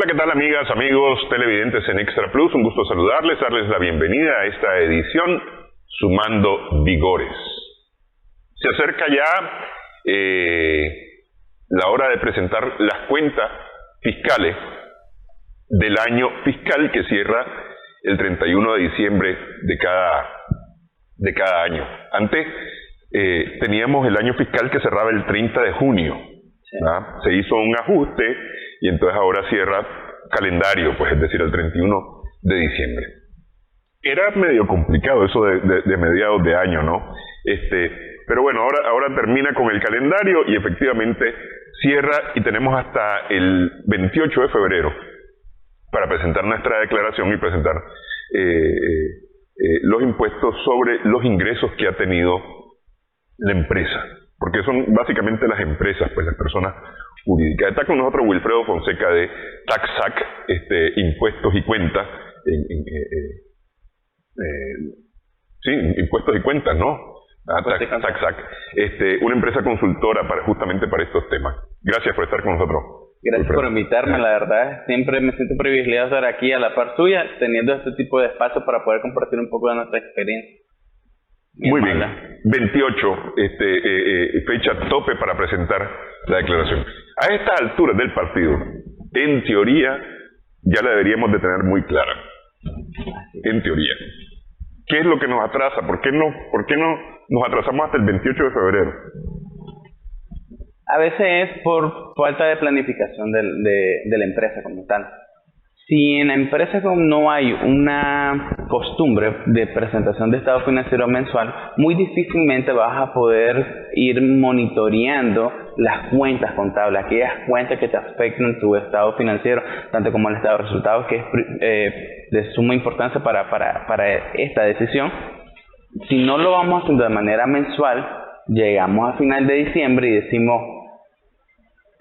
Hola, ¿qué tal amigas, amigos, televidentes en Extra Plus? Un gusto saludarles, darles la bienvenida a esta edición Sumando Vigores. Se acerca ya la hora de presentar las cuentas fiscales del año fiscal que cierra el 31 de diciembre de cada año. Antes teníamos el año fiscal que cerraba el 30 de junio. Sí. Se hizo un ajuste y entonces ahora cierra calendario, pues es decir, el 31 de diciembre. Era medio complicado eso de mediados de año, ¿no? Pero bueno, ahora termina con el calendario y efectivamente cierra y tenemos hasta el 28 de febrero para presentar nuestra declaración y presentar los impuestos sobre los ingresos que ha tenido la empresa, porque son básicamente las empresas, pues las personas jurídicas. Está con nosotros Wilfredo Fonseca de TaxSac, Impuestos y Cuentas, sí, Impuestos y Cuentas, ¿no? TaxSac, una empresa consultora justamente para estos temas. Gracias por estar con nosotros. Gracias por invitarme, la verdad, siempre me siento privilegiado de estar aquí a la par suya, teniendo este tipo de espacio para poder compartir un poco de nuestra experiencia. Muy bien, 28, fecha tope para presentar la declaración. A estas alturas del partido, en teoría, ya la deberíamos de tener muy clara. En teoría. ¿Qué es lo que nos atrasa? ¿Por qué no nos atrasamos hasta el 28 de febrero? A veces es por falta de planificación de la empresa como tal. Si en la empresa no hay una costumbre de presentación de estado financiero mensual, muy difícilmente vas a poder ir monitoreando las cuentas contables, aquellas cuentas que te afectan tu estado financiero, tanto como el estado de resultados, que es de suma importancia para esta decisión. Si no lo vamos haciendo de manera mensual, llegamos a final de diciembre y decimos,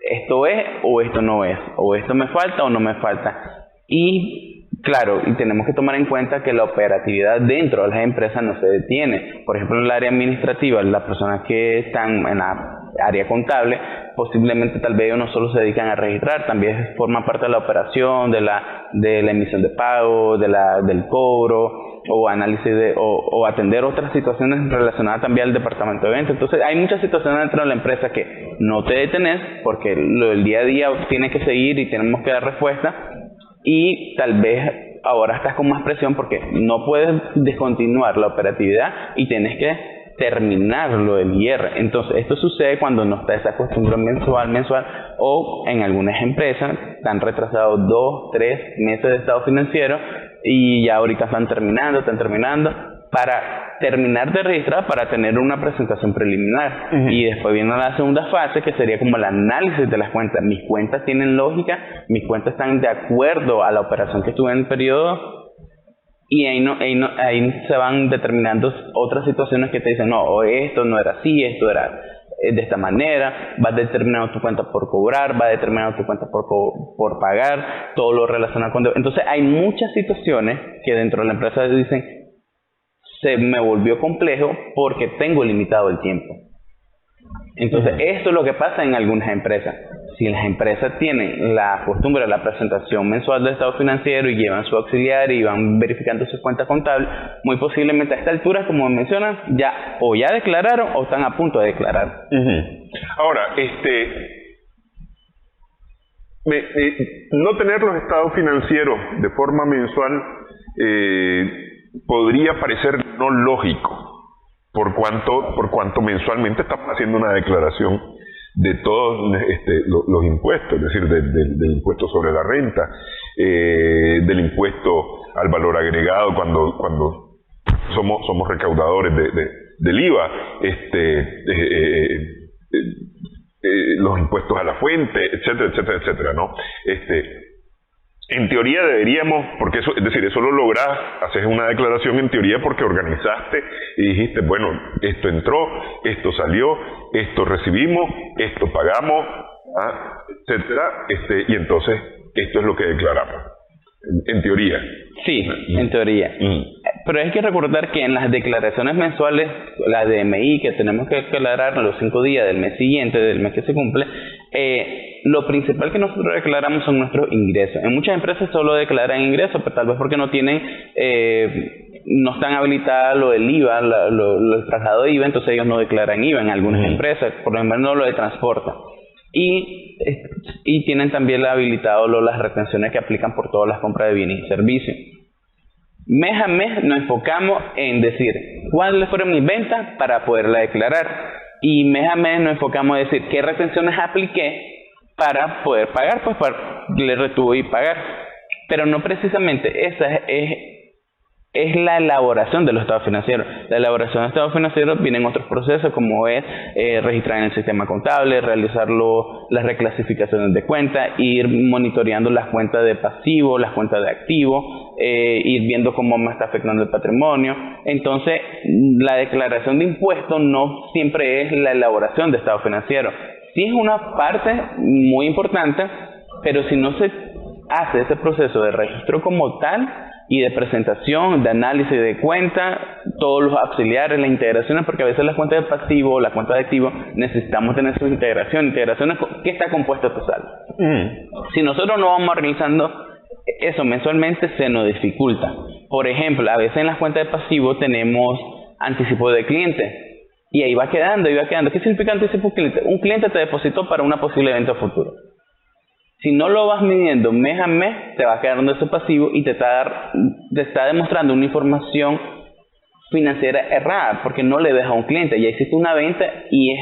esto es o esto no es, o esto me falta o no me falta. Y claro, y tenemos que tomar en cuenta que la operatividad dentro de las empresas no se detiene. Por ejemplo, en el área administrativa, las personas que están en la área contable, posiblemente tal vez ellos no solo se dedican a registrar, también forman parte de la operación, de la emisión de pago, del cobro, o análisis o atender otras situaciones relacionadas también al departamento de ventas. Entonces hay muchas situaciones dentro de la empresa que no te detenés porque el día a día tiene que seguir y tenemos que dar respuesta. Y tal vez ahora estás con más presión porque no puedes descontinuar la operatividad y tienes que terminarlo del IR. Entonces esto sucede cuando no está esa costumbre mensual o en algunas empresas están retrasados 2, 3 meses de estado financiero y ya ahorita están terminando para terminar de registrar para tener una presentación preliminar. Uh-huh. Y después viene la segunda fase que sería como el análisis de las cuentas. Mis cuentas tienen lógica, mis cuentas están de acuerdo a la operación que tuve en el periodo y ahí se van determinando otras situaciones que te dicen no, esto no era así, esto era de esta manera, vas determinando tu cuenta por cobrar, vas determinando tu cuenta por pagar, todo lo relacionado con... Entonces hay muchas situaciones que dentro de la empresa dicen se me volvió complejo porque tengo limitado el tiempo. Entonces, esto es lo que pasa en algunas empresas. Si las empresas tienen la costumbre de la presentación mensual del estado financiero y llevan su auxiliar y van verificando sus cuentas contables, muy posiblemente a esta altura, como mencionan, ya declararon o están a punto de declarar. Uh-huh. Ahora, no tener los estados financieros de forma mensual podría parecer no lógico, por cuanto mensualmente estamos haciendo una declaración de todos los impuestos, es decir, del impuesto sobre la renta, del impuesto al valor agregado cuando somos recaudadores del IVA, los impuestos a la fuente, etcétera, ¿no? En teoría deberíamos, porque eso, es decir, eso lo lográs, haces una declaración en teoría porque organizaste y dijiste, bueno, esto entró, esto salió, esto recibimos, esto pagamos, etcétera, y entonces esto es lo que declaramos. En teoría. Sí, en teoría. Pero hay que recordar que en las declaraciones mensuales, las de DMI, que tenemos que declarar los 5 días del mes siguiente, del mes que se cumple, lo principal que nosotros declaramos son nuestros ingresos. En muchas empresas solo declaran ingresos, pero tal vez porque no tienen, no están habilitadas lo del IVA, el traslado de IVA, entonces ellos no declaran IVA en algunas empresas, por lo menos no lo de transporte. Y tienen también habilitado las retenciones que aplican por todas las compras de bienes y servicios. Mes a mes nos enfocamos en decir cuáles fueron mis ventas para poderla declarar. Y mes a mes nos enfocamos en decir qué retenciones apliqué para poder pagar, pues para le retuvo y pagar. Pero no precisamente esa es la elaboración de los estados financieros. La elaboración de estados financieros vienen otros procesos, como es registrar en el sistema contable, realizar las reclasificaciones de cuentas, ir monitoreando las cuentas de pasivo, las cuentas de activo, ir viendo cómo me está afectando el patrimonio. Entonces, la declaración de impuestos no siempre es la elaboración de estados financieros. Sí es una parte muy importante, pero si no se hace ese proceso de registro como tal, y de presentación, de análisis de cuenta, todos los auxiliares, las integraciones, porque a veces las cuentas de pasivo, las cuentas de activo, necesitamos tener su integraciones, ¿qué está compuesto tu saldo? Si nosotros no vamos realizando eso mensualmente, se nos dificulta. Por ejemplo, a veces en las cuentas de pasivo tenemos anticipo de cliente, y ahí va quedando. ¿Qué significa anticipo de cliente? Un cliente te depositó para una posible venta futuro. Si no lo vas midiendo mes a mes, te va quedando ese pasivo y te está demostrando una información financiera errada, porque no le ves a un cliente. Ya hiciste una venta y es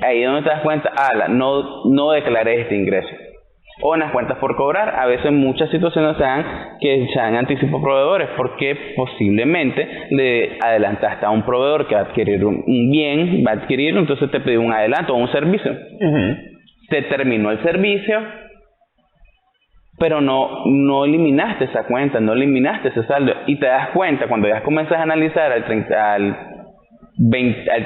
ahí donde te das cuenta, no declaré este ingreso. O en las cuentas por cobrar, a veces en muchas situaciones se dan anticipos proveedores, porque posiblemente le adelantaste a un proveedor que va a adquirir un bien, entonces te pidió un adelanto o un servicio. Se terminó el servicio, pero no eliminaste esa cuenta, no eliminaste ese saldo, y te das cuenta cuando ya comienzas a analizar al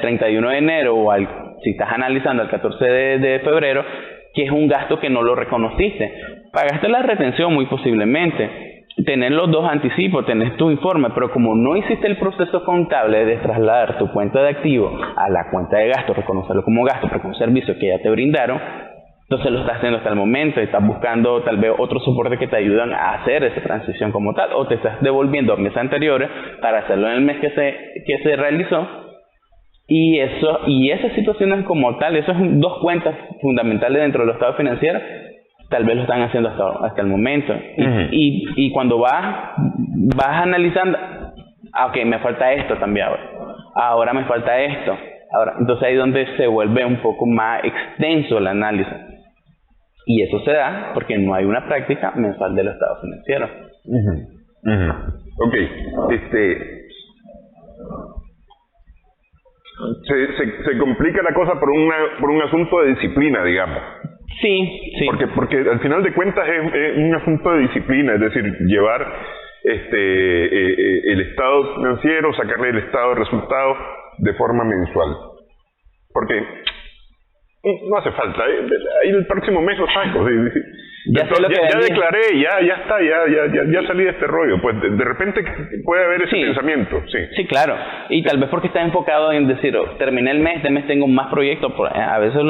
31 de enero o si estás analizando al 14 de febrero, que es un gasto que no lo reconociste. Pagaste la retención muy posiblemente, tener los dos anticipos, tener tu informe, pero como no hiciste el proceso contable de trasladar tu cuenta de activo a la cuenta de gasto, reconocerlo como gasto, porque es un servicio que ya te brindaron, entonces lo estás haciendo hasta el momento, estás buscando tal vez otro soporte que te ayudan a hacer esa transición como tal, o te estás devolviendo a meses anteriores para hacerlo en el mes que se realizó. Y esas situaciones como tal, esas son dos cuentas fundamentales dentro de los estados financieros, tal vez lo están haciendo hasta el momento. Y cuando vas analizando, ok, me falta esto también ahora me falta esto. Entonces ahí es donde se vuelve un poco más extenso el análisis. Y eso se da porque no hay una práctica mensual de los estados financieros. Ok. Se complica la cosa por un asunto de disciplina, digamos. Sí. Porque al final de cuentas es un asunto de disciplina, es decir, llevar el estado financiero, sacarle el estado de resultados de forma mensual. Porque no hace falta, ahí el próximo mes lo saco. Ya declaré, ya está, ya salí de este rollo. Pues de repente puede haber ese pensamiento. Sí, claro. Y tal vez porque está enfocado en decir, terminé el mes, este mes tengo más proyectos. A veces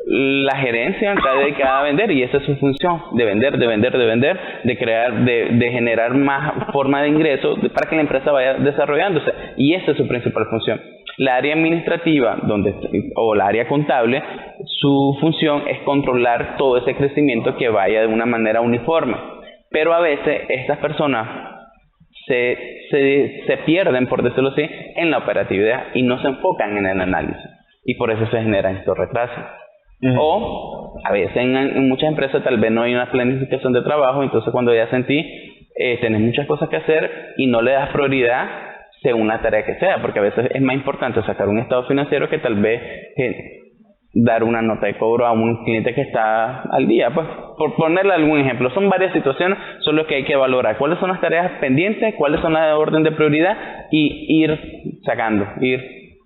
la gerencia está dedicada a vender, y esa es su función, de vender, de crear, de generar más forma de ingreso para que la empresa vaya desarrollándose. Y esa es su principal función. La área administrativa o la área contable, su función es controlar todo ese crecimiento que vaya de una manera uniforme. Pero a veces estas personas se pierden, por decirlo así, en la operatividad y no se enfocan en el análisis. Y por eso se generan estos retrasos. O a veces en muchas empresas tal vez no hay una planificación de trabajo, entonces cuando ya tenés muchas cosas que hacer y no le das prioridad según la tarea que sea, porque a veces es más importante sacar un estado financiero que tal vez dar una nota de cobro a un cliente que está al día. Pues por ponerle algún ejemplo, son varias situaciones, son lo que hay que valorar, cuáles son las tareas pendientes, cuáles son las de orden de prioridad, y ir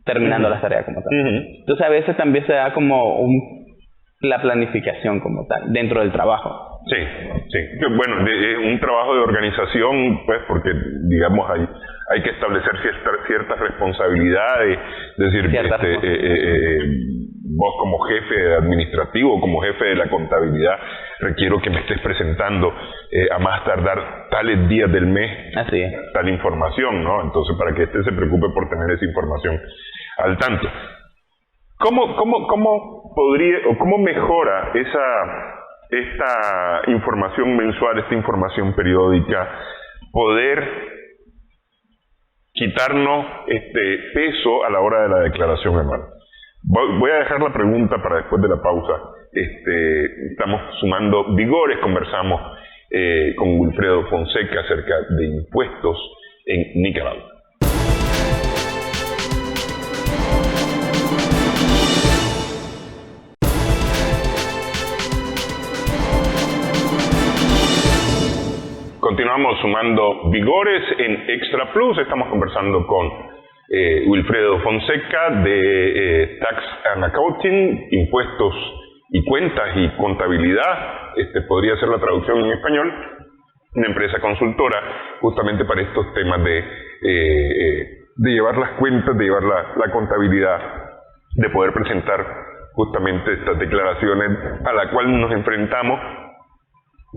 terminando las tareas como tal. Entonces a veces también se da como la planificación como tal dentro del trabajo. Sí. Bueno, un trabajo de organización, pues, porque digamos hay que establecer ciertas responsabilidades, es decir, vos como jefe administrativo, como jefe de la contabilidad, requiero que me estés presentando a más tardar tales días del mes Así es. tal información, ¿no? Entonces, para que se preocupe por tener esa información al tanto. ¿Cómo podría o cómo mejora esta información mensual, esta información periódica, poder quitarnos peso a la hora de la declaración anual? Voy a dejar la pregunta para después de la pausa. Estamos sumando vigores, conversamos con Wilfredo Fonseca acerca de impuestos en Nicaragua. Continuamos sumando vigores en Extra Plus. Estamos conversando con Wilfredo Fonseca de Tax and Accounting, Impuestos y Cuentas y Contabilidad. Podría ser la traducción en español. Una empresa consultora justamente para estos temas de llevar las cuentas, de llevar la contabilidad, de poder presentar justamente estas declaraciones a la cual nos enfrentamos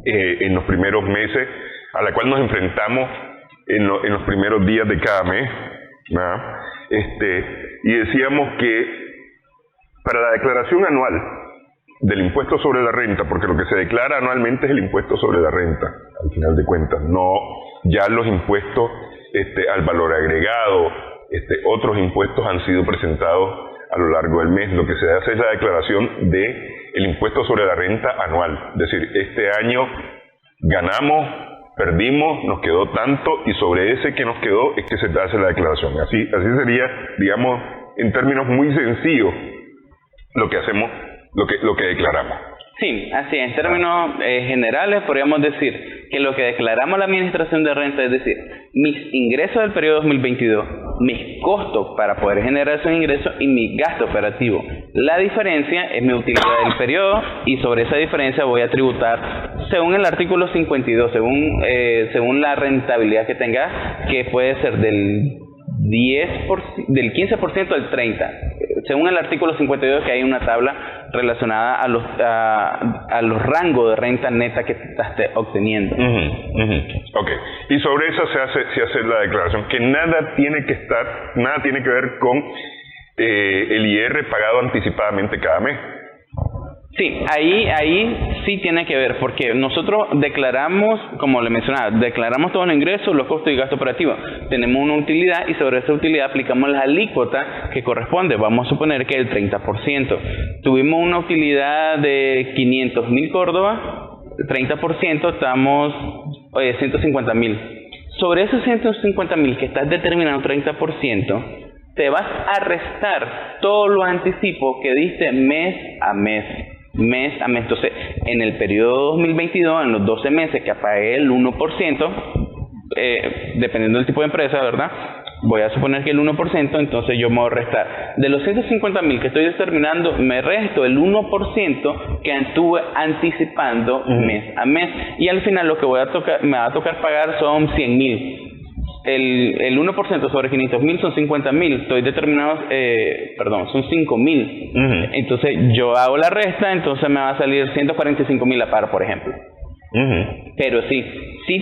en los primeros meses, a la cual nos enfrentamos en los primeros días de cada mes, ¿verdad? Y decíamos que para la declaración anual del impuesto sobre la renta, porque lo que se declara anualmente es el impuesto sobre la renta, al final de cuentas, no ya los impuestos al valor agregado, otros impuestos han sido presentados a lo largo del mes. Lo que se hace es la declaración de el impuesto sobre la renta anual, es decir, este año ganamos, perdimos, nos quedó tanto, y sobre ese que nos quedó es que se hace la declaración. Así sería, digamos, en términos muy sencillos, lo que hacemos, lo que declaramos. Sí, así es. En términos generales podríamos decir que lo que declaramos a la Administración de Renta, es decir, mis ingresos del periodo 2022, mis costos para poder generar esos ingresos y mi gasto operativo. La diferencia es mi utilidad del periodo, y sobre esa diferencia voy a tributar según el artículo 52, según la rentabilidad que tenga, que puede ser del 15% al 30%. Según el artículo 52, que hay una tabla relacionada a los rangos de renta neta que estás obteniendo. Ok. Y sobre eso se hace la declaración, que nada tiene que ver con el IR pagado anticipadamente cada mes. Sí, ahí sí tiene que ver, porque nosotros declaramos, como le mencionaba, declaramos todos los ingresos, los costos y gastos operativos. Tenemos una utilidad y sobre esa utilidad aplicamos la alícuota que corresponde. Vamos a suponer que el 30%. Tuvimos una utilidad de 500,000 Córdoba, 30%, estamos 150,000. Sobre esos 150,000 que estás determinando 30%, te vas a restar todos los anticipos que diste mes a mes. Entonces, en el periodo 2022, en los 12 meses que apagué el 1%, dependiendo del tipo de empresa, ¿verdad? Voy a suponer que el 1%, entonces yo me voy a restar. De los 150,000 que estoy determinando, me resto el 1% que estuve anticipando mes a mes. Y al final lo que me va a tocar pagar son 100,000. El 1% sobre 500,000 son 50,000. Estoy determinado, son 5,000. Entonces yo hago la resta, entonces me va a salir 145,000 a par, por ejemplo. Pero sí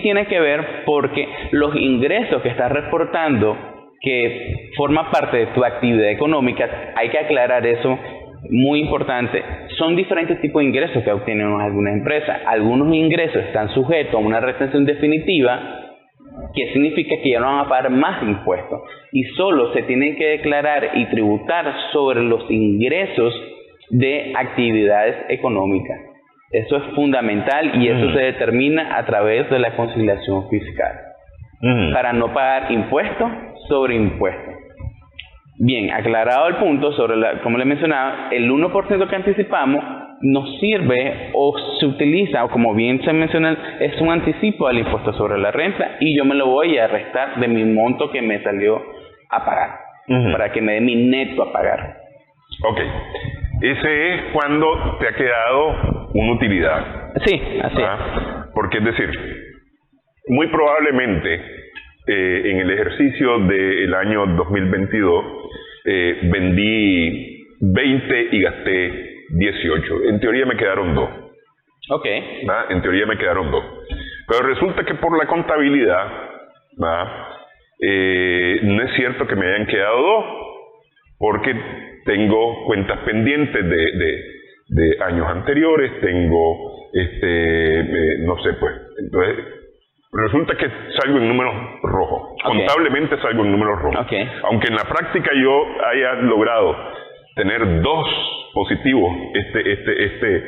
tiene que ver, porque los ingresos que estás reportando, que forma parte de tu actividad económica, hay que aclarar eso, muy importante. Son diferentes tipos de ingresos que obtienen algunas empresas. Algunos ingresos están sujetos a una retención definitiva, que significa que ya no van a pagar más impuestos, y solo se tienen que declarar y tributar sobre los ingresos de actividades económicas. Eso es fundamental, y eso se determina a través de la conciliación fiscal, para no pagar impuestos sobre impuestos. Bien, aclarado el punto sobre como le mencionaba, el 1% que anticipamos nos sirve o se utiliza, o como bien se menciona, es un anticipo al impuesto sobre la renta, y yo me lo voy a restar de mi monto que me salió a pagar, para que me dé mi neto a pagar. Ok. Ese es cuando te ha quedado una utilidad. Sí, así es. Porque es decir, muy probablemente en el ejercicio del año 2022 vendí 20 y gasté 18. En teoría me quedaron 2. Ok. ¿Va? En teoría me quedaron 2. Pero resulta que por la contabilidad, ¿va? No es cierto que me hayan quedado 2, porque tengo cuentas pendientes de años anteriores, tengo, no sé, pues, entonces, resulta que salgo en números rojos. Okay. Contablemente salgo en números rojos. Okay. Aunque en la práctica yo haya logrado tener 2 positivos este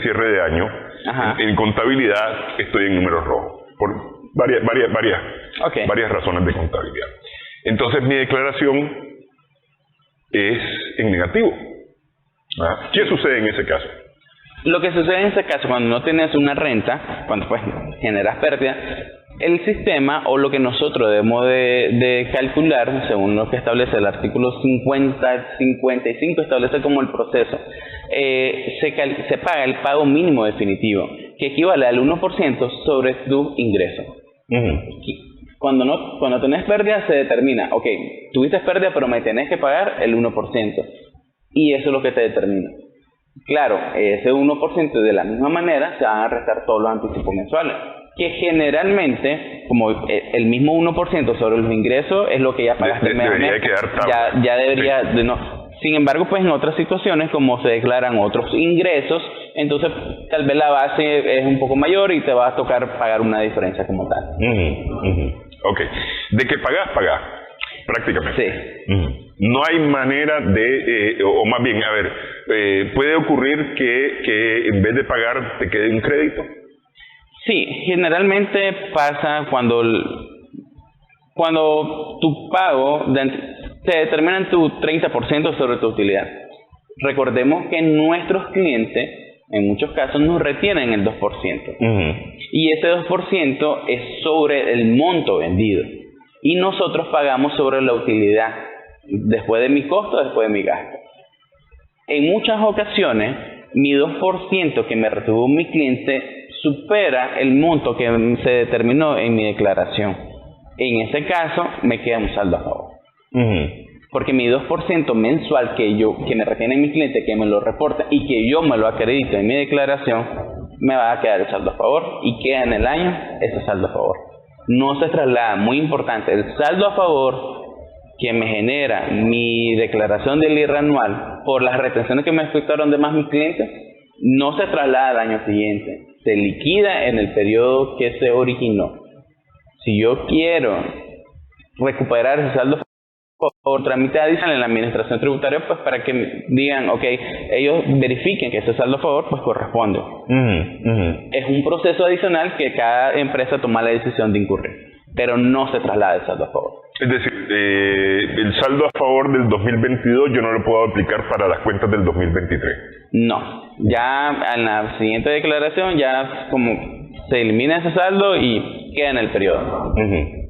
cierre de año, en contabilidad estoy en números rojos. Por varias razones de contabilidad. Entonces mi declaración es en negativo. ¿Qué sucede en ese caso? Lo que sucede en ese caso, cuando no tienes una renta, cuando pues generas pérdida, el sistema o lo que nosotros debemos de calcular, según lo que establece el artículo 55, establece como el proceso. Se paga el pago mínimo definitivo, que equivale al 1% sobre tu ingreso. Cuando tenés pérdida se determina, ok, tuviste pérdida pero me tenés que pagar el 1%. Y eso es lo que te determina. Claro, ese 1% de la misma manera se van a restar todos los anticipos mensuales, que generalmente, como el mismo 1% sobre los ingresos es lo que ya pagaste mes a mes, ya debería de no. Sin embargo, pues en otras situaciones, como se declaran otros ingresos, entonces tal vez la base es un poco mayor y te va a tocar pagar una diferencia como tal. Ok. De que pagás, prácticamente. Sí. No hay manera de, o más bien, a ver, ¿puede ocurrir que en vez de pagar te quede un crédito? Sí, generalmente pasa cuando tu pago se determina en tu 30% sobre tu utilidad. Recordemos que nuestros clientes, en muchos casos, nos retienen el 2%. Y ese 2% es sobre el monto vendido. Y nosotros pagamos sobre la utilidad, después de mi costo, después de mi gasto. En muchas ocasiones, mi 2% que me retuvo mi cliente supera el monto que se determinó en mi declaración. En ese caso, me queda un saldo a favor. Porque mi 2% mensual que me retiene mi cliente, que me lo reporta y que yo me lo acredito en mi declaración, me va a quedar el saldo a favor y queda en el año ese saldo a favor. No se traslada, muy importante, el saldo a favor que me genera mi declaración del IR anual por las retenciones que me efectuaron de más mis clientes, no se traslada al año siguiente, se liquida en el periodo que se originó. Si yo quiero recuperar ese saldo por trámite adicional en la administración tributaria, pues para que digan, ok, ellos verifiquen que ese saldo a favor pues corresponde. Es un proceso adicional que cada empresa toma la decisión de incurrir, pero no se traslada el saldo a favor. Es decir, el saldo a favor del 2022 yo no lo puedo aplicar para las cuentas del 2023. No, ya en la siguiente declaración ya como se elimina ese saldo y queda en el periodo.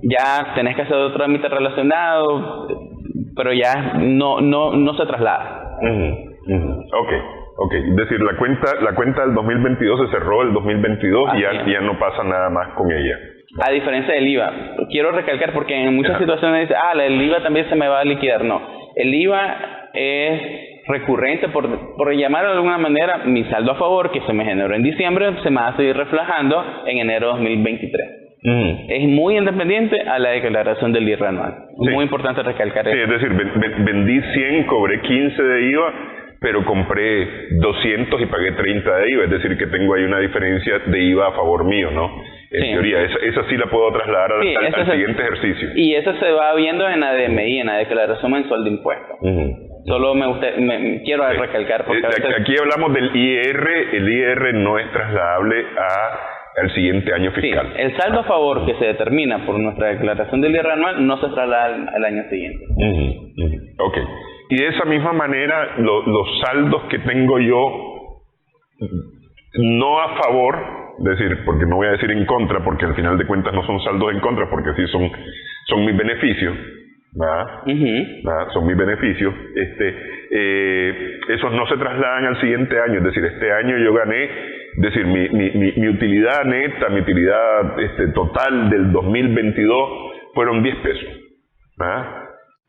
Ya tenés que hacer otro trámite relacionado, pero ya no se traslada. Ok. Es decir, la cuenta del 2022 se cerró el 2022 y ya no pasa nada más con ella. A diferencia del IVA, quiero recalcar porque en muchas situaciones dice, el IVA también se me va a liquidar. No, el IVA es recurrente, por llamarlo de alguna manera, mi saldo a favor que se me generó en diciembre se me va a seguir reflejando en enero de 2023. Es muy independiente a la declaración del IR anual. Es muy importante recalcar eso. Sí, es decir, vendí 100, cobré 15 de IVA, pero compré 200 y pagué 30 de IVA, es decir, que tengo ahí una diferencia de IVA a favor mío, ¿no? En teoría, esa sí la puedo trasladar al siguiente ejercicio. Y eso se va viendo en la DMI, en la Declaración Mensual de Impuestos. Solo quiero recalcar porque aquí hablamos del IR, el IR no es trasladable al siguiente año fiscal. Sí, el saldo a favor que se determina por nuestra declaración del IR anual no se traslada al año siguiente. Ok. Y de esa misma manera, los saldos que tengo yo, no a favor, es decir, porque no voy a decir en contra, porque al final de cuentas no son saldos en contra, porque sí son mis beneficios, ¿verdad? Son mis beneficios, esos no se trasladan al siguiente año, es decir, este año yo gané, es decir, mi utilidad neta, mi utilidad total del 2022 fueron 10 pesos, ¿verdad?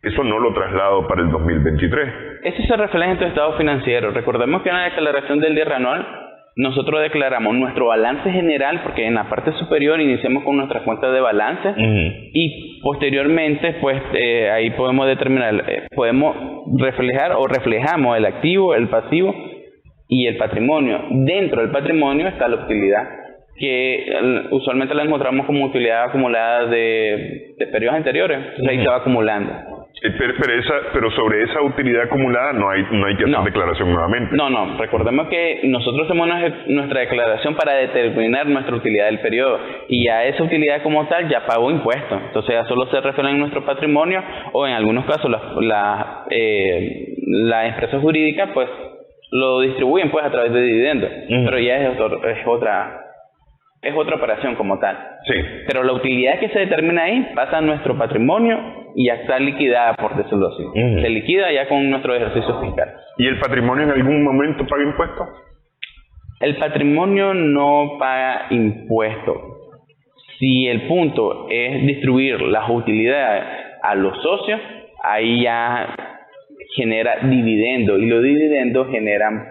eso no lo traslado para el 2023. Eso se refleja en tu estado financiero. Recordemos que en la declaración del cierre anual nosotros declaramos nuestro balance general, porque en la parte superior iniciamos con nuestra cuenta de balance y posteriormente pues ahí podemos determinar, podemos reflejar o reflejamos el activo, el pasivo y el patrimonio. Dentro del patrimonio está la utilidad, que usualmente la encontramos como utilidad acumulada de periodos anteriores. Entonces ahí se va acumulando. Pero sobre esa utilidad acumulada no hay que hacer declaración nuevamente. No. Recordemos que nosotros hacemos nuestra declaración para determinar nuestra utilidad del periodo. Y ya esa utilidad como tal ya pagó impuestos. Entonces ya solo se refleja en nuestro patrimonio, o en algunos casos las empresas jurídicas pues lo distribuyen pues a través de dividendos. Pero ya es otra operación como tal. Sí. Pero la utilidad que se determina ahí pasa a nuestro patrimonio y ya está liquidada, por decirlo así. Se liquida ya con nuestro ejercicio fiscal. ¿Y el patrimonio en algún momento paga impuestos? El patrimonio no paga impuestos. Si el punto es distribuir las utilidades a los socios, ahí ya genera dividendos, y los dividendos generan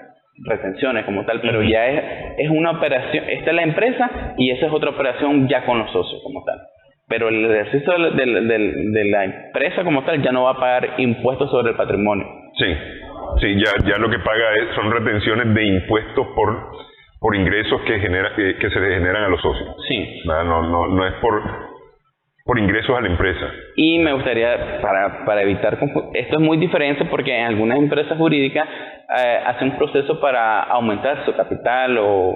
retenciones como tal, pero ya es una operación. Esta es la empresa y esa es otra operación ya con los socios como tal. Pero el ejercicio de la empresa como tal ya no va a pagar impuestos sobre el patrimonio. Sí, ya lo que paga son retenciones de impuestos por ingresos que se le generan a los socios. Sí. No es por ingresos a la empresa. Y me gustaría, para evitar esto es muy diferente, porque en algunas empresas jurídicas hacen un proceso para aumentar su capital o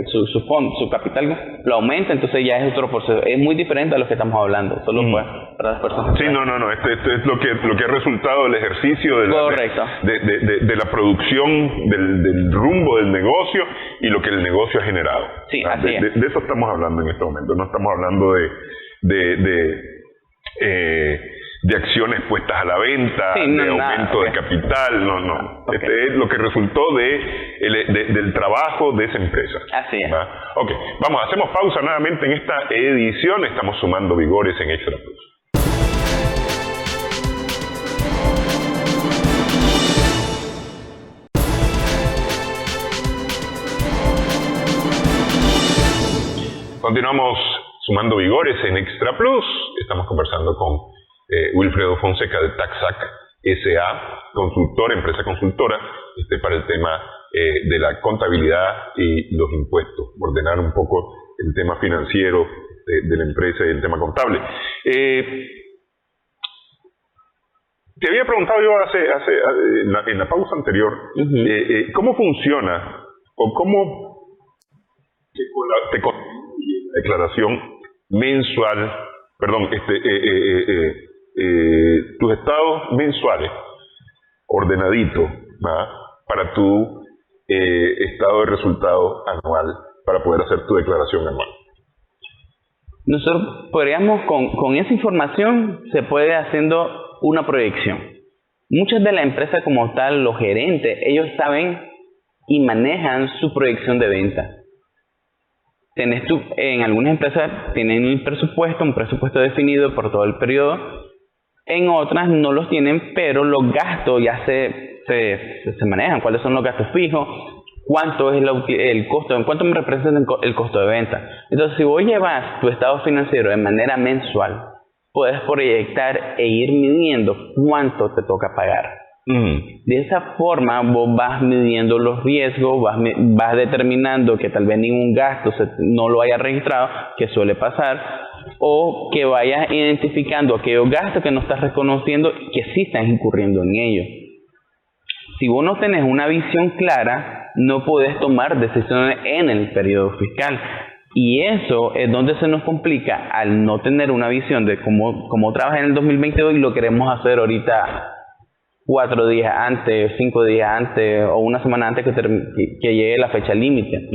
su capital lo aumenta, entonces ya es otro proceso. Es muy diferente a lo que estamos hablando, solo pues, para las personas. Sí, esto es lo que ha resultado del ejercicio de la producción, del rumbo del negocio y lo que el negocio ha generado. Sí, así es. De eso estamos hablando en este momento, no estamos hablando de acciones puestas a la venta, de aumento de capital, no. Okay. Este es lo que resultó del trabajo de esa empresa. Así es. Ok, hacemos pausa nuevamente en esta edición, estamos sumando vigores en Extra Plus. Continuamos sumando vigores en Extra Plus. Estamos conversando con Wilfredo Fonseca de TaxAC S.A., empresa consultora, para el tema de la contabilidad y los impuestos, ordenar un poco el tema financiero de la empresa y el tema contable. Te había preguntado yo en la pausa anterior, ¿cómo funciona o cómo te contribuye la declaración mensual, tus estados mensuales ordenaditos para tu estado de resultado anual, para poder hacer tu declaración anual? Nosotros podríamos, con esa información, se puede haciendo una proyección. Muchas de las empresas como tal, los gerentes, ellos saben y manejan su proyección de venta. En algunas empresas tienen un presupuesto definido por todo el periodo. En otras no los tienen, pero los gastos ya se manejan. ¿Cuáles son los gastos fijos? ¿Cuánto es el costo? ¿En cuánto me representa el costo de venta? Entonces, si vos llevas tu estado financiero de manera mensual, puedes proyectar e ir midiendo cuánto te toca pagar. De esa forma vos vas midiendo los riesgos, vas determinando que tal vez ningún gasto no lo haya registrado, que suele pasar, o que vayas identificando aquellos gastos que no estás reconociendo y que sí estás incurriendo en ellos. Si vos no tenés una visión clara, no podés tomar decisiones en el periodo fiscal. Y eso es donde se nos complica, al no tener una visión de cómo trabaja en el 2022 y lo queremos hacer ahorita 4 días antes, 5 días antes o una semana antes que llegue la fecha límite.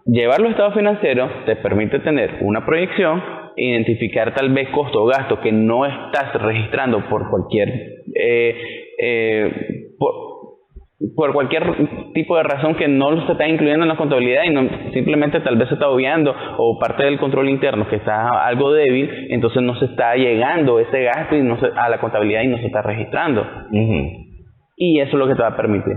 Llevar los estados financieros te permite tener una proyección, identificar tal vez costo o gasto que no estás registrando por cualquier por cualquier tipo de razón que no se está incluyendo en la contabilidad y no, simplemente tal vez se está obviando, o parte del control interno que está algo débil, entonces no se está llegando ese gasto y a la contabilidad y no se está registrando. Y eso es lo que te va a permitir.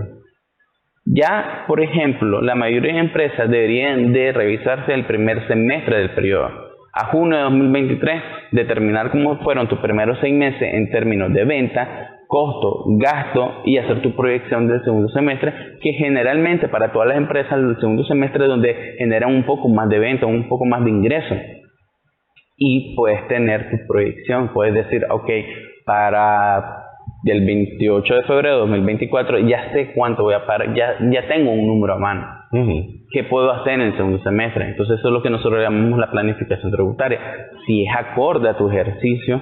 Ya, por ejemplo, la mayoría de empresas deberían de revisarse el primer semestre del periodo. A junio de 2023, determinar cómo fueron tus primeros 6 meses en términos de venta, costo, gasto y hacer tu proyección del segundo semestre, que generalmente para todas las empresas el segundo semestre es donde generan un poco más de venta, un poco más de ingreso. Y puedes tener tu proyección, puedes decir, ok, para del 28 de febrero de 2024 ya sé cuánto voy a pagar, ya tengo un número a mano. ¿Qué puedo hacer en el segundo semestre? Entonces eso es lo que nosotros llamamos la planificación tributaria. Si es acorde a tu ejercicio,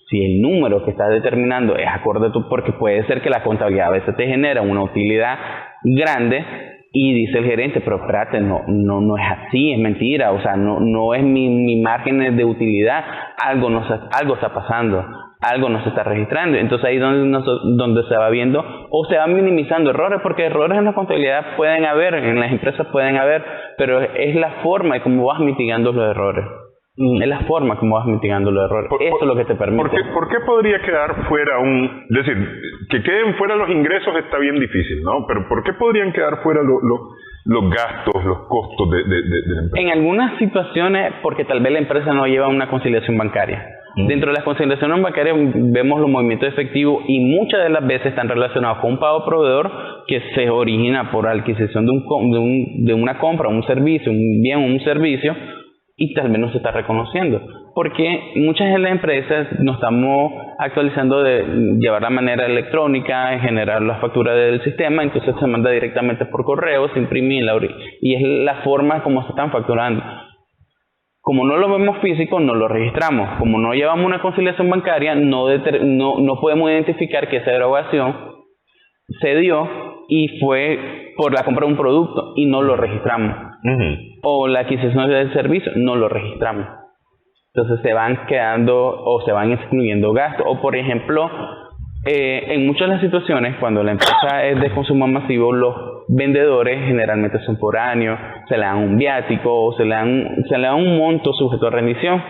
si el número que estás determinando es acorde a tu, porque puede ser que la contabilidad a veces te genera una utilidad grande y dice el gerente, pero espérate, no es así, es mentira, o sea, no es mi margen de utilidad, algo está pasando, algo no se está registrando. Entonces ahí es donde se va viendo o se van minimizando errores, porque errores en la contabilidad pueden haber, en las empresas pueden haber, pero es la forma de cómo vas mitigando los errores. Es la forma como vas mitigando los errores. Eso es lo que te permite. ¿Por qué podría quedar fuera es decir, que queden fuera los ingresos está bien difícil, ¿no? Pero ¿por qué podrían quedar fuera los gastos, los costos de la empresa? En algunas situaciones, porque tal vez la empresa no lleva una conciliación bancaria. Dentro de las conciliaciones bancarias vemos los movimientos efectivos y muchas de las veces están relacionados con un pago proveedor que se origina por adquisición de una compra, un servicio, un bien o un servicio, y tal vez no se está reconociendo, porque muchas de las empresas nos estamos actualizando de llevar la manera electrónica, generar la factura del sistema, entonces se manda directamente por correo, se imprime y es la forma como se están facturando. Como no lo vemos físico, no lo registramos. Como no llevamos una conciliación bancaria, no podemos identificar que esa erogación se dio y fue por la compra de un producto y no lo registramos. O la adquisición del servicio, no lo registramos. Entonces se van quedando o se van excluyendo gastos. O por ejemplo, en muchas de las situaciones, cuando la empresa es de consumo masivo, los vendedores generalmente son por año, se le dan un viático o se le dan un monto sujeto a rendición.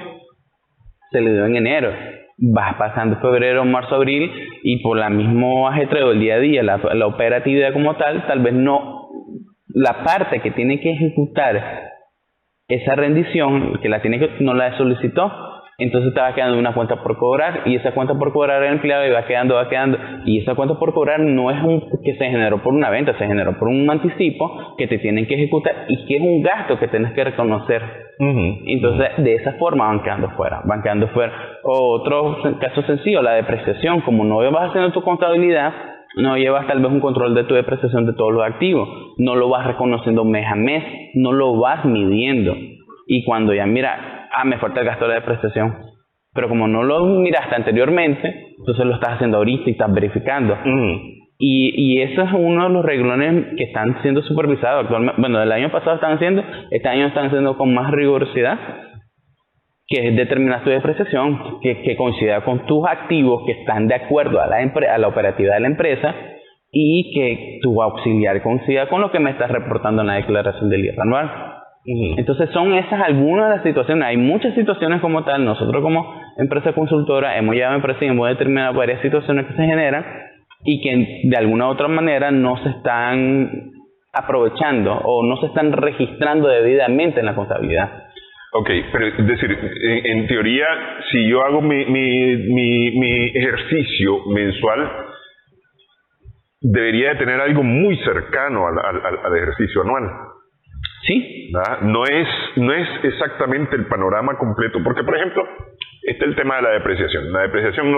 Se le dio en enero. Vas pasando febrero, marzo, abril y por la mismo ajetreo del día a día, la operatividad como tal vez no, la parte que tiene que ejecutar esa rendición, no la solicitó, entonces te va quedando una cuenta por cobrar y esa cuenta por cobrar el empleado y va quedando y esa cuenta por cobrar no es que se generó por una venta, se generó por un anticipo que te tienen que ejecutar y que es un gasto que tienes que reconocer. Entonces de esa forma van quedando fuera. Otro caso sencillo, la depreciación. Como no vas haciendo tu contabilidad, no llevas tal vez un control de tu depreciación de todos los activos, no lo vas reconociendo mes a mes, no lo vas midiendo y cuando ya me falta el gasto de la depreciación, pero como no lo miraste anteriormente, entonces lo estás haciendo ahorita y estás verificando. Y eso es uno de los renglones que están siendo supervisados actualmente. Bueno, el año pasado este año están haciendo con más rigurosidad, que es determinar tu depreciación, que coincida con tus activos que están de acuerdo a la operatividad de la empresa y que tu auxiliar coincida con lo que me estás reportando en la declaración del IR anual. Entonces son esas algunas de las situaciones. Hay muchas situaciones como tal. Nosotros como empresa consultora hemos llevado a empresas y hemos determinado varias situaciones que se generan y que de alguna u otra manera no se están aprovechando o no se están registrando debidamente en la contabilidad. Ok, pero es decir, en teoría, si yo hago mi ejercicio mensual, debería de tener algo muy cercano al ejercicio anual. Sí. ¿Verdad? No es exactamente el panorama completo, porque por ejemplo, está el tema de la depreciación. La depreciación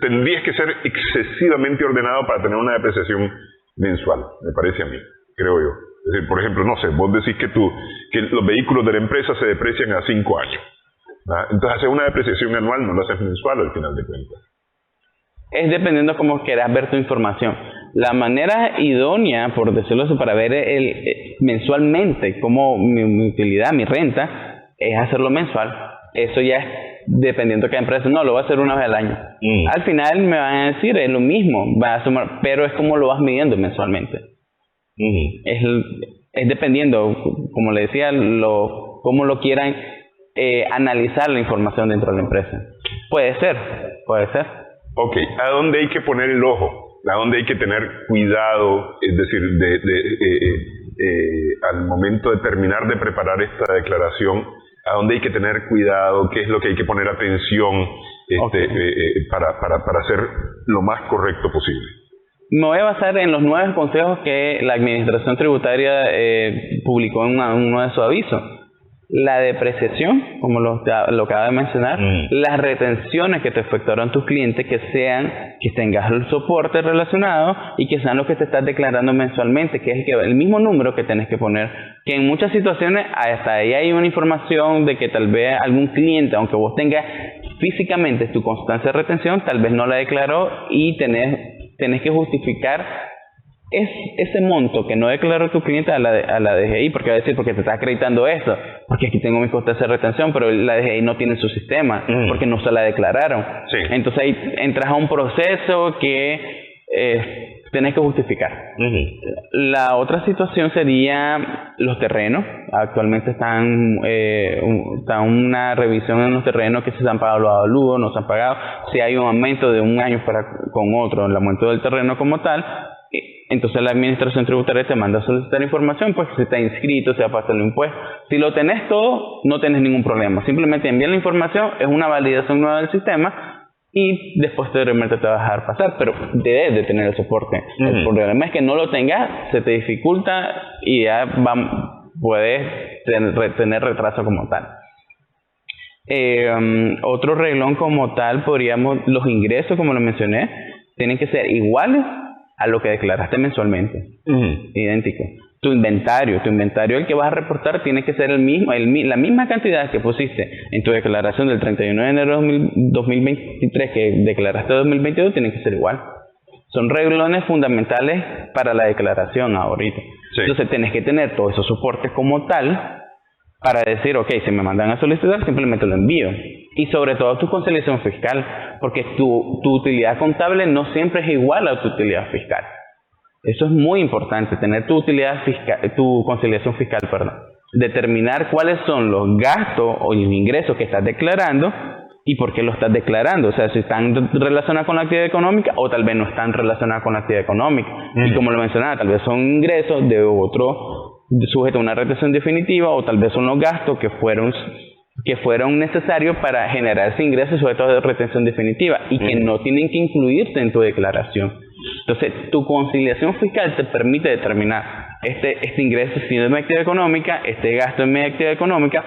tendrías que ser excesivamente ordenado para tener una depreciación mensual, me parece a mí, creo yo. Es decir, por ejemplo, no sé, vos decís que los vehículos de la empresa se deprecian a 5 años. ¿Verdad? Entonces hacer una depreciación anual, no lo haces mensual al final de cuentas. Es dependiendo cómo quieras ver tu información. La manera idónea, por decirlo así, para ver mensualmente cómo mi utilidad, mi renta, es hacerlo mensual. eso ya es dependiendo de cada empresa. No, lo va a hacer una vez al año. Al final me van a decir, es lo mismo, va a sumar, pero es como lo vas midiendo mensualmente. Es dependiendo, como le decía, cómo lo quieran analizar la información dentro de la empresa. Puede ser. Ok, ¿a dónde hay que poner el ojo? ¿A dónde hay que tener cuidado? Es decir, al momento de terminar de preparar esta declaración, ¿a dónde hay que tener cuidado? ¿Qué es lo que hay que poner atención para hacer lo más correcto posible? Me voy a basar en los 9 consejos que la Administración Tributaria publicó en uno de sus avisos. La depreciación, como lo acaba de mencionar, las retenciones que te efectuaron tus clientes, que tengas el soporte relacionado y que sean los que te estás declarando mensualmente, que es el mismo número que tenés que poner, que en muchas situaciones hasta ahí hay una información de que tal vez algún cliente, aunque vos tengas físicamente tu constancia de retención, tal vez no la declaró y tenés que justificar ese monto que no declaró tu cliente a la DGI, porque va a decir, porque te está acreditando eso, porque aquí tengo mi constancia de retención, pero la DGI no tiene su sistema, porque no se la declararon. Sí. Entonces ahí entras a un proceso que tenés que justificar. La otra situación sería los terrenos. Actualmente está una revisión en los terrenos, que si se han pagado los avalúos, no se han pagado, si hay un aumento de un año con otro, el aumento del terreno como tal. Entonces la Administración Tributaria te manda a solicitar información, pues si está inscrito, se ha pasado el impuesto. Si lo tenés todo, no tenés ningún problema. Simplemente envían la información, es una validación nueva del sistema y después te va a dejar pasar, pero debes de tener el soporte. El problema es que no lo tengas, se te dificulta y ya puedes tener retraso como tal. Otro reglón como tal, los ingresos, como lo mencioné, tienen que ser iguales a lo que declaraste mensualmente. Idéntico. Tu inventario, el que vas a reportar tiene que ser la misma cantidad que pusiste en tu declaración del 31 de enero de 2023 que declaraste de 2022, tiene que ser igual. Son reglones fundamentales para la declaración ahorita. Sí. Entonces tenés que tener todos esos soportes como tal para decir, ok, si me mandan a solicitar, simplemente lo envío. Y sobre todo tu conciliación fiscal, porque tu utilidad contable no siempre es igual a tu utilidad fiscal. Eso es muy importante, tener tu conciliación fiscal, determinar cuáles son los gastos o los ingresos que estás declarando y por qué lo estás declarando. O sea, si están relacionados con la actividad económica o tal vez no están relacionados con la actividad económica. Y como lo mencionaba, tal vez son ingresos de otro sujeto a una retención definitiva o tal vez son los gastos que fueron necesarios para generar ese ingreso sujeto a retención definitiva y que no tienen que incluirse en tu declaración. Entonces, tu conciliación fiscal te permite determinar este ingreso si es de mi actividad económica, este gasto es mi actividad económica,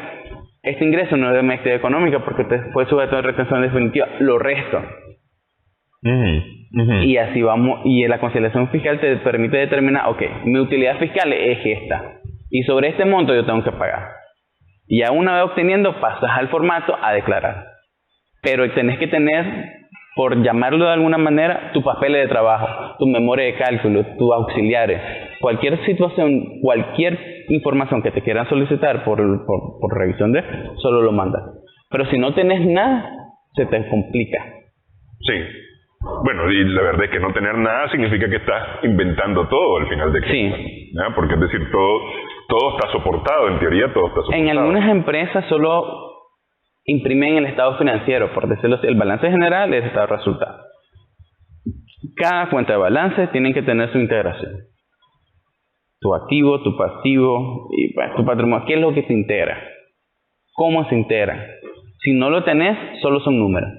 este ingreso no es de mi actividad económica porque fue sujeto a retención definitiva, lo resto. Y así vamos, y la conciliación fiscal te permite determinar, ok, mi utilidad fiscal es esta, y sobre este monto yo tengo que pagar. Y a una vez obteniendo, pasas al formato a declarar. Pero tenés que tener, por llamarlo de alguna manera, tus papeles de trabajo, tu memoria de cálculo, tus auxiliares. Cualquier situación, cualquier información que te quieran solicitar por revisión solo lo mandas. Pero si no tenés nada, se te complica. Sí. Bueno, y la verdad es que no tener nada significa que estás inventando todo al final de cuentas. Sí. ¿No? Porque es decir, todo está soportado, en teoría todo está soportado. En algunas empresas solo imprimen el estado financiero, por decirlo así, el balance general y el estado de resultados. Cada cuenta de balance tiene que tener su integración. Tu activo, tu pasivo y tu patrimonio. ¿Qué es lo que se integra? ¿Cómo se integra? Si no lo tenés, solo son números.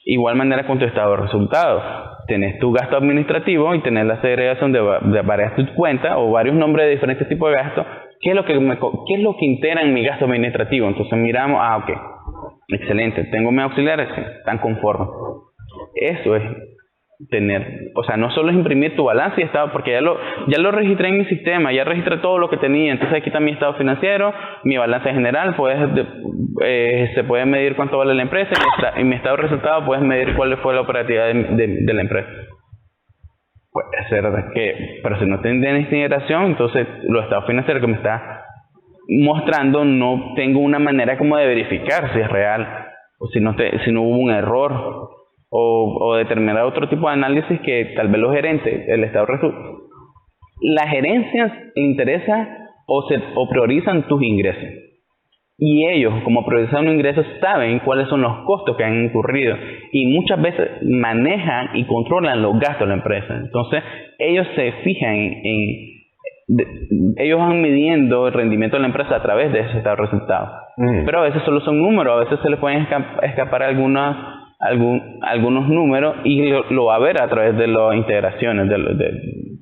Igual manera con tu estado de resultados. Tenés tu gasto administrativo y tenés la segregación de varias cuentas o varios nombres de diferentes tipos de gastos. ¿Qué es lo que integra en mi gasto administrativo? Entonces miramos, ok, excelente, tengo mis auxiliares, sí, están conformes. Eso es tener, o sea, no solo es imprimir tu balance y estado, porque ya lo registré en mi sistema, ya registré todo lo que tenía, entonces aquí está mi estado financiero, mi balance general, se puede medir cuánto vale la empresa y mi estado de resultado puedes medir cuál fue la operatividad de la empresa. Puede ser pero si no tienes integración, entonces los estados financieros que me está mostrando, no tengo una manera como de verificar si es real o si no hubo un error o determinar otro tipo de análisis que tal vez los gerentes, el estado la gerencia le interesa o priorizan tus ingresos. Y ellos, como priorizan los ingresos, saben cuáles son los costos que han incurrido. Y muchas veces manejan y controlan los gastos de la empresa. Entonces, ellos se fijan ellos van midiendo el rendimiento de la empresa a través de ese resultado. Pero a veces solo son números, a veces se les pueden escapar algunos números y lo va a ver a través de las integraciones.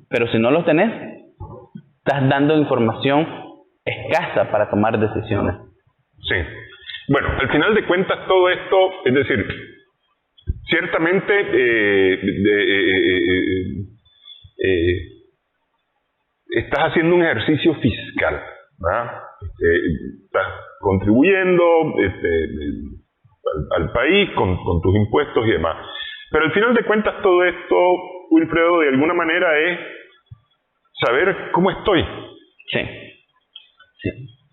Pero si no los tenés, estás dando información escasa para tomar decisiones. Sí. Bueno, al final de cuentas todo esto, es decir, ciertamente estás haciendo un ejercicio fiscal, ¿verdad? Estás contribuyendo al país con tus impuestos y demás. Pero al final de cuentas todo esto, Wilfredo, de alguna manera es saber cómo estoy. Sí.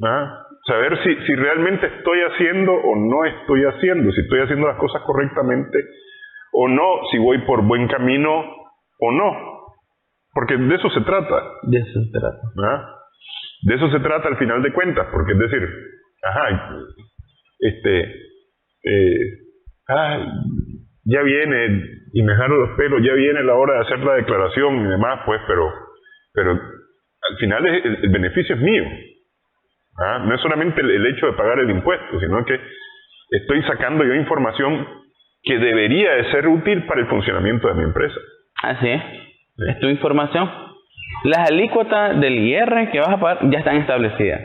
¿Ah? Saber si realmente estoy haciendo o no estoy haciendo, si estoy haciendo las cosas correctamente o no, si voy por buen camino o no. Porque de eso se trata. De eso se trata. ¿Ah? De eso se trata al final de cuentas, porque es decir, ya viene, y me jalo los pelos, ya viene la hora de hacer la declaración y demás, pues, pero al final el beneficio es mío. No es solamente el hecho de pagar el impuesto, sino que estoy sacando yo información que debería de ser útil para el funcionamiento de mi empresa. Así es. Sí. Es tu información. Las alícuotas del IR que vas a pagar ya están establecidas.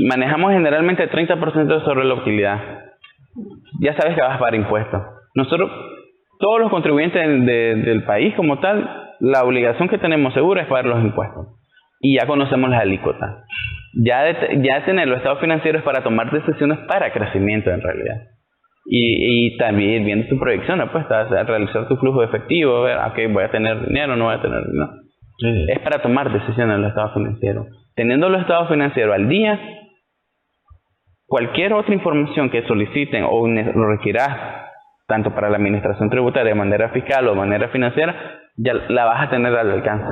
Manejamos generalmente 30% sobre la utilidad. Ya sabes que vas a pagar impuestos. Nosotros, todos los contribuyentes del país como tal, la obligación que tenemos segura es pagar los impuestos. Y ya conocemos las alícuotas. Ya tener los estados financieros para tomar decisiones para crecimiento en realidad. Y también viendo tu proyección, pues, realizar tu flujo de efectivo, ver, voy a tener dinero, no voy a tener dinero. Sí. Es para tomar decisiones en los estados financieros. Teniendo los estados financieros al día, cualquier otra información que soliciten o lo requieras, tanto para la administración tributaria de manera fiscal o de manera financiera, ya la vas a tener al alcance.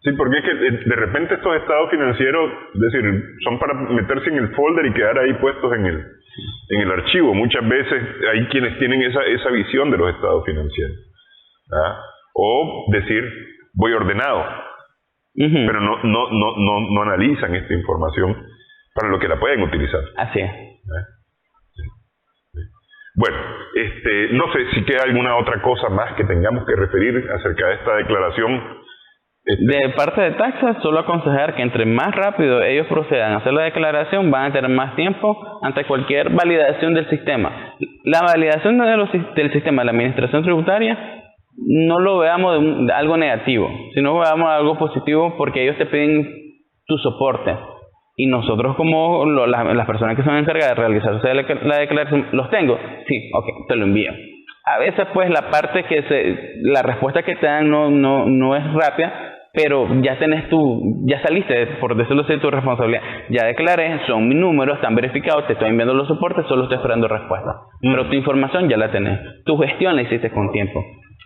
Sí, porque es que de repente estos estados financieros, es decir, son para meterse en el folder y quedar ahí puestos en el archivo. Muchas veces hay quienes tienen esa visión de los estados financieros. O decir, voy ordenado, pero no analizan esta información para lo que la pueden utilizar. Así es. Bueno, no sé si queda alguna otra cosa más que tengamos que referir acerca de esta declaración. De parte de taxas, solo aconsejar que entre más rápido ellos procedan a hacer la declaración, van a tener más tiempo ante cualquier validación del sistema. La validación del sistema de la administración tributaria no lo veamos de algo negativo, sino veamos algo positivo, porque ellos te piden tu soporte. Y nosotros, como las personas que son encargadas de realizarse la declaración, ¿los tengo? Sí, ok, te lo envío. A veces, pues, la respuesta que te dan no es rápida, pero ya saliste, por decirlo así, de tu responsabilidad. Ya declaré, son mis números, están verificados, te estoy enviando los soportes, solo estoy esperando respuesta. Pero tu información ya la tenés. Tu gestión la hiciste con tiempo.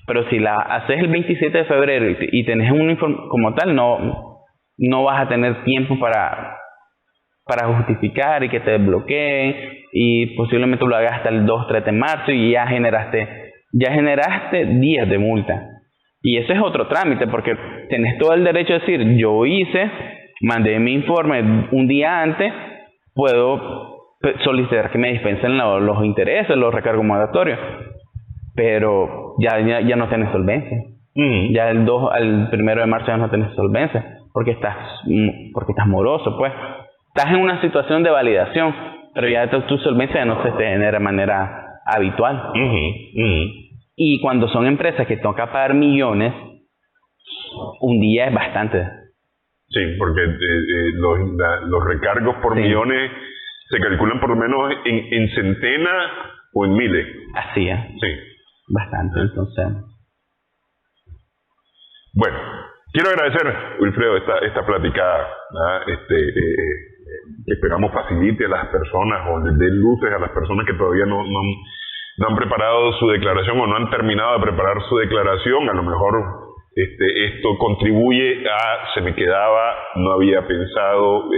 Pero si la haces el 27 de febrero y tenés un informe como tal, no vas a tener tiempo para justificar y que te desbloqueen, y posiblemente lo hagas hasta el 2-3 de marzo y ya generaste días de multa. Y ese es otro trámite, porque tenés todo el derecho a decir, yo mandé mi informe un día antes, puedo solicitar que me dispensen los intereses, los recargos moratorios, pero ya no tenés solvencia. Ya al 1 de marzo ya no tenés solvencia, porque estás moroso, pues. Estás en una situación de validación, pero ya tu solvencia ya no se te genera de manera habitual. Y cuando son empresas que toca pagar millones, un día es bastante. Sí, porque los recargos por millones se calculan por lo menos en centenas o en miles. Así es. Sí. Bastante, entonces. Bueno, quiero agradecer, Wilfredo, esta platicada. que esperamos facilite a las personas o les dé luces a las personas que todavía no han preparado su declaración o no han terminado de preparar su declaración. A lo mejor esto contribuye a se me quedaba, no había pensado,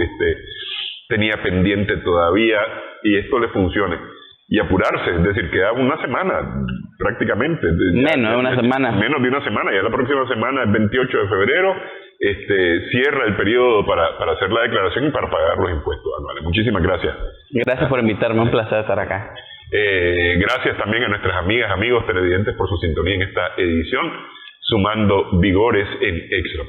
tenía pendiente todavía, y esto le funcione. Y apurarse, es decir, queda una semana prácticamente. Menos de una semana. Menos de una semana, ya la próxima semana, el 28 de febrero, cierra el periodo para hacer la declaración y para pagar los impuestos anuales. Muchísimas gracias. Gracias por invitarme, un placer estar acá. Gracias también a nuestras amigas, amigos televidentes por su sintonía en esta edición, sumando vigores en Extra.